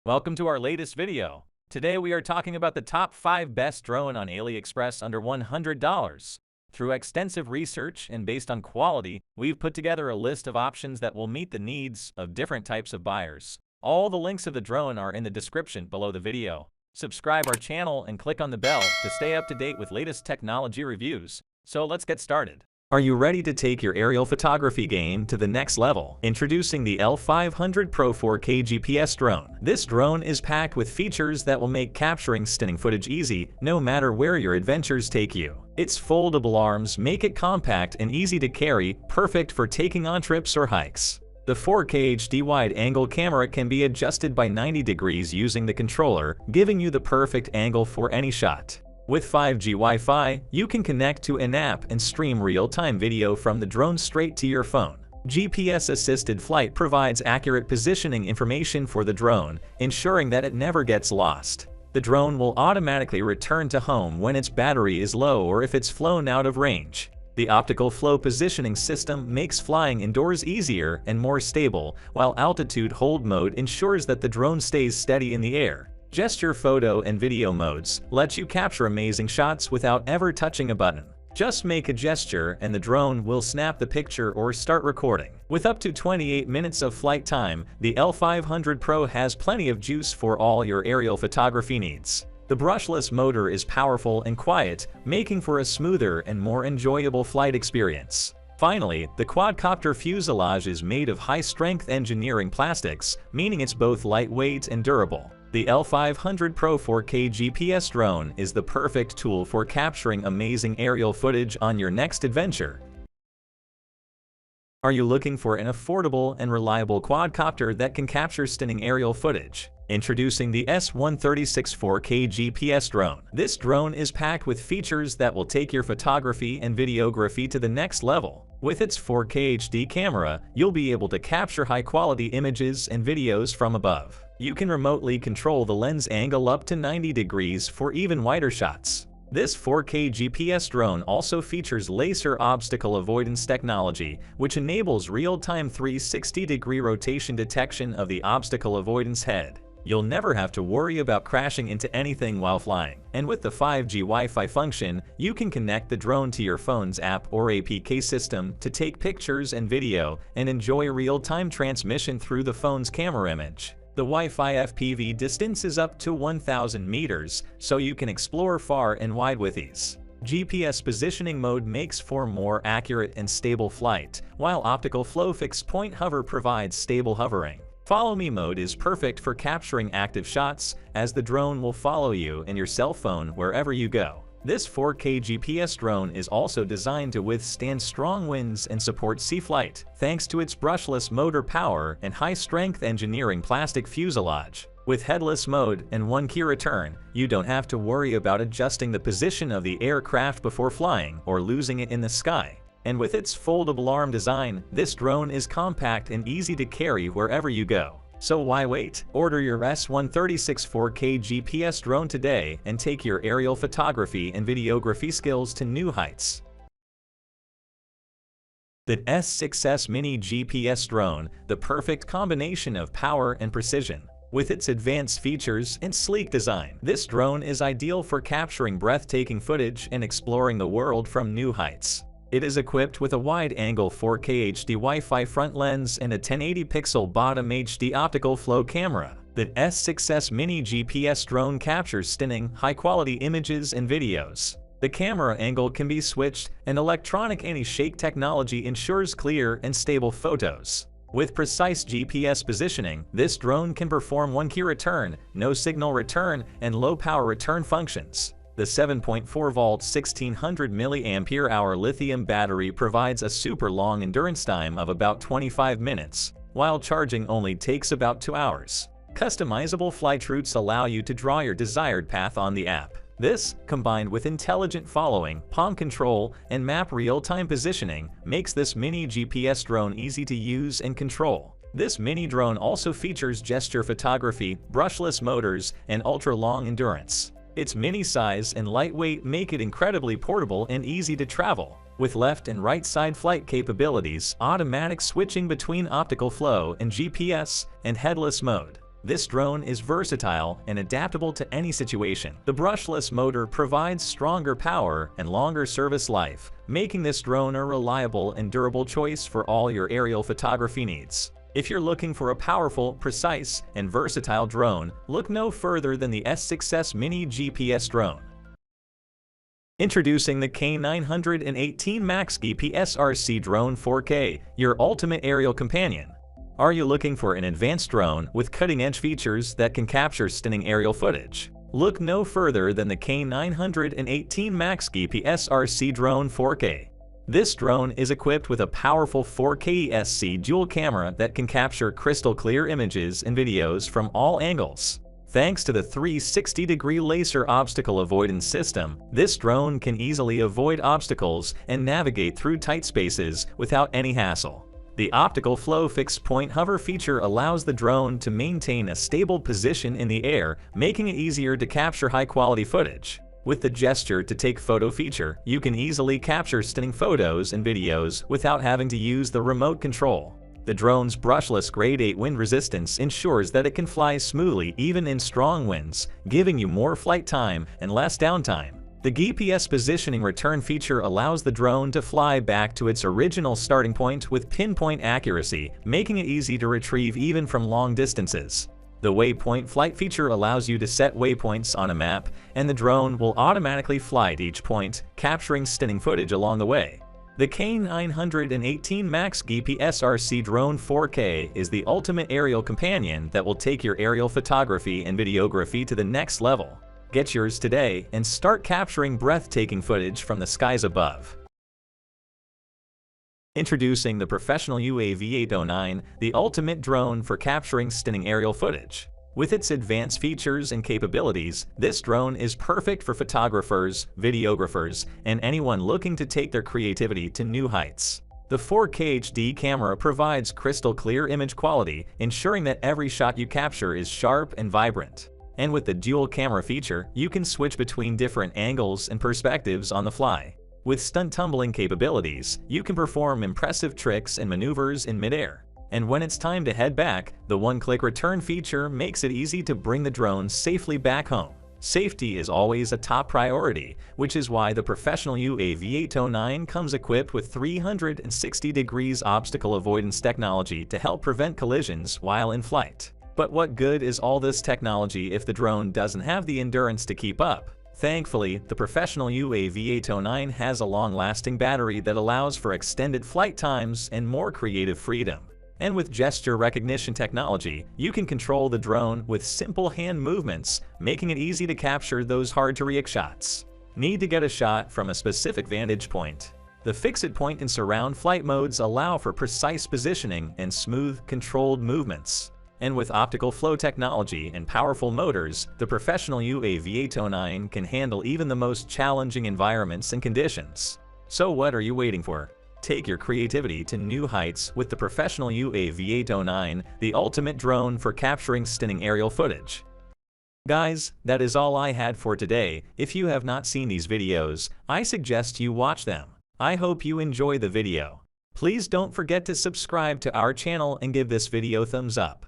Welcome to our latest video. Today we are talking about the top 5 best drone on Aliexpress under $100. Through extensive research and based on quality, we've put together a list of options that will meet the needs of different types of buyers. All the links of the drone are in the description below the video. Subscribe our channel and click on the bell to stay up to date with latest technology reviews. So let's get started. Are you ready to take your aerial photography game to the next level? Introducing the L500 PRO 4K GPS drone. This drone is packed with features that will make capturing stunning footage easy, no matter where your adventures take you. Its foldable arms make it compact and easy to carry, perfect for taking on trips or hikes. The 4K HD wide-angle camera can be adjusted by 90 degrees using the controller, giving you the perfect angle for any shot. With 5G Wi-Fi, you can connect to an app and stream real-time video from the drone straight to your phone. GPS-assisted flight provides accurate positioning information for the drone, ensuring that it never gets lost. The drone will automatically return to home when its battery is low or if it's flown out of range. The optical flow positioning system makes flying indoors easier and more stable, while altitude hold mode ensures that the drone stays steady in the air. Gesture photo and video modes let you capture amazing shots without ever touching a button. Just make a gesture and the drone will snap the picture or start recording. With up to 28 minutes of flight time, the L500 PRO has plenty of juice for all your aerial photography needs. The brushless motor is powerful and quiet, making for a smoother and more enjoyable flight experience. Finally, the quadcopter fuselage is made of high-strength engineering plastics, meaning it's both lightweight and durable. The L500 PRO 4K GPS drone is the perfect tool for capturing amazing aerial footage on your next adventure. Are you looking for an affordable and reliable quadcopter that can capture stunning aerial footage? Introducing the S136 4K GPS drone. This drone is packed with features that will take your photography and videography to the next level. With its 4K HD camera, you'll be able to capture high-quality images and videos from above. You can remotely control the lens angle up to 90 degrees for even wider shots. This 4K GPS drone also features laser obstacle avoidance technology, which enables real-time 360-degree rotation detection of the obstacle avoidance head. You'll never have to worry about crashing into anything while flying. And with the 5G Wi-Fi function, you can connect the drone to your phone's app or APK system to take pictures and video and enjoy real-time transmission through the phone's camera image. The Wi-Fi FPV distance is up to 1,000 meters, so you can explore far and wide with ease. GPS positioning mode makes for more accurate and stable flight, while optical flow fixed point hover provides stable hovering. Follow Me mode is perfect for capturing active shots, as the drone will follow you and your cell phone wherever you go. This 4K GPS drone is also designed to withstand strong winds and support sea flight, thanks to its brushless motor power and high-strength engineering plastic fuselage. With headless mode and one-key return, you don't have to worry about adjusting the position of the aircraft before flying or losing it in the sky. And with its foldable arm design, this drone is compact and easy to carry wherever you go. So why wait? Order your S136 4K GPS drone today and take your aerial photography and videography skills to new heights. The S6S Mini GPS Drone, the perfect combination of power and precision. With its advanced features and sleek design, this drone is ideal for capturing breathtaking footage and exploring the world from new heights. It is equipped with a wide-angle 4K HD Wi-Fi front lens and a 1080-pixel bottom HD optical flow camera. The S6S Mini GPS drone captures stunning, high-quality images and videos. The camera angle can be switched, and electronic anti-shake technology ensures clear and stable photos. With precise GPS positioning, this drone can perform one-key return, no signal return, and low-power return functions. The 7.4-volt 1600 mAh lithium battery provides a super long endurance time of about 25 minutes, while charging only takes about 2 hours. Customizable flight routes allow you to draw your desired path on the app. This, combined with intelligent following, palm control, and map real-time positioning, makes this mini GPS drone easy to use and control. This mini drone also features gesture photography, brushless motors, and ultra-long endurance. Its mini size and lightweight make it incredibly portable and easy to travel. With left and right side flight capabilities, automatic switching between optical flow and GPS, and headless mode. This drone is versatile and adaptable to any situation. The brushless motor provides stronger power and longer service life, making this drone a reliable and durable choice for all your aerial photography needs. If you're looking for a powerful, precise, and versatile drone, look no further than the S6S Mini GPS Drone. Introducing the K918 Max GPS RC Drone 4K, your ultimate aerial companion. Are you looking for an advanced drone with cutting-edge features that can capture stunning aerial footage? Look no further than the K918 Max GPS RC Drone 4K. This drone is equipped with a powerful 4K ESC dual camera that can capture crystal-clear images and videos from all angles. Thanks to the 360-degree laser obstacle avoidance system, this drone can easily avoid obstacles and navigate through tight spaces without any hassle. The optical flow fixed point hover feature allows the drone to maintain a stable position in the air, making it easier to capture high-quality footage. With the gesture to take photo feature, you can easily capture stunning photos and videos without having to use the remote control. The drone's brushless grade 8 wind resistance ensures that it can fly smoothly even in strong winds, giving you more flight time and less downtime. The GPS positioning return feature allows the drone to fly back to its original starting point with pinpoint accuracy, making it easy to retrieve even from long distances. The waypoint flight feature allows you to set waypoints on a map, and the drone will automatically fly to each point, capturing stunning footage along the way. The K918 Max GPS RC Drone 4K is the ultimate aerial companion that will take your aerial photography and videography to the next level. Get yours today and start capturing breathtaking footage from the skies above. Introducing the Professional UAV 809, the ultimate drone for capturing stunning aerial footage. With its advanced features and capabilities, this drone is perfect for photographers, videographers, and anyone looking to take their creativity to new heights. The 4K HD camera provides crystal clear image quality, ensuring that every shot you capture is sharp and vibrant. And with the dual camera feature, you can switch between different angles and perspectives on the fly. With stunt tumbling capabilities, you can perform impressive tricks and maneuvers in midair. And when it's time to head back, the one-click return feature makes it easy to bring the drone safely back home. Safety is always a top priority, which is why the Professional UAV 809 comes equipped with 360 degrees obstacle avoidance technology to help prevent collisions while in flight. But what good is all this technology if the drone doesn't have the endurance to keep up? Thankfully, the Professional UAV 809 has a long-lasting battery that allows for extended flight times and more creative freedom. And with gesture recognition technology, you can control the drone with simple hand movements, making it easy to capture those hard-to-reach shots. Need to get a shot from a specific vantage point? The fixed point and surround flight modes allow for precise positioning and smooth, controlled movements. And with optical flow technology and powerful motors, the Professional UAV 809 can handle even the most challenging environments and conditions. So what are you waiting for? Take your creativity to new heights with the Professional UAV 809, the ultimate drone for capturing stunning aerial footage. Guys, that is all I had for today. If you have not seen these videos, I suggest you watch them. I hope you enjoy the video. Please don't forget to subscribe to our channel and give this video a thumbs up.